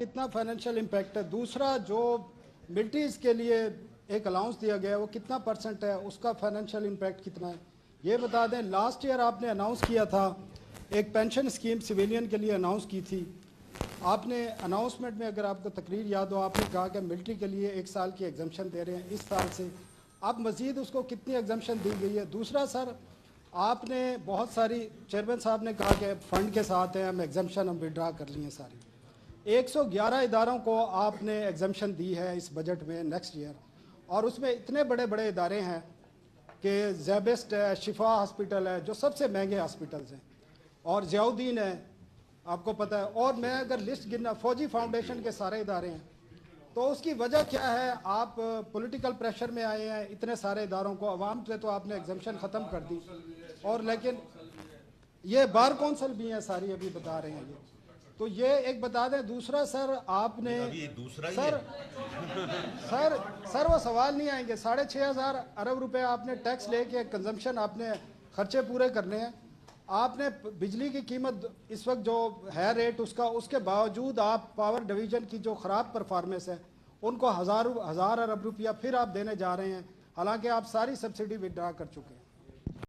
कितना financial impact है। दूसरा, जो मिलिट्रीज़ के लिए एक अलाउंस दिया गया है वो कितना परसेंट है, उसका फाइनेंशियल इम्पैक्ट कितना है ये बता दें। लास्ट ईयर आपने अनाउंस किया था, एक पेंशन स्कीम सिविलियन के लिए अनाउंस की थी आपने। अनाउंसमेंट में अगर आपको तकरीर याद हो, आपने कहा कि मिलिट्री के लिए 1 साल की एग्जम्पशन दे रहे हैं इस साल से। अब मज़ीद उसको कितनी एग्जम्पशन दी गई है। दूसरा सर, आपने बहुत सारी, चेयरमैन साहब ने कहा कि फ़ंड के साथ हैं, हम एग्जम्पशन हम विड्रा कर लिए सारी। 111 इदारों को आपने एग्जम्पशन दी है इस बजट में नेक्स्ट ईयर, और उसमें इतने बड़े बड़े इदारे हैं कि ज़ेबेस्ट है, शिफा हॉस्पिटल है जो सबसे महंगे हॉस्पिटल्स हैं, और ज़ियाउद्दीन है आपको पता है। और मैं अगर लिस्ट गिनना, फौजी फाउंडेशन के सारे इदारे हैं। तो उसकी वजह क्या है, आप पॉलिटिकल प्रेशर में आए हैं इतने सारे इदारों को, अवाम से तो आपने एग्जम्पशन ख़त्म कर दी। और लेकिन ये बार कौंसल भी हैं सारी, अभी बता रहे हैं ये, तो ये एक बता दें। दूसरा सर, आपने सर वो सवाल नहीं आएंगे। 6,500 अरब रुपए आपने टैक्स लेके कंजम्पशन, आपने खर्चे पूरे करने हैं। आपने बिजली की कीमत इस वक्त जो है रेट उसका, उसके बावजूद आप पावर डिवीज़न की जो ख़राब परफॉर्मेंस है उनको हज़ार अरब रुपया फिर आप देने जा रहे हैं, हालांकि आप सारी सब्सिडी विड्रा कर चुके हैं।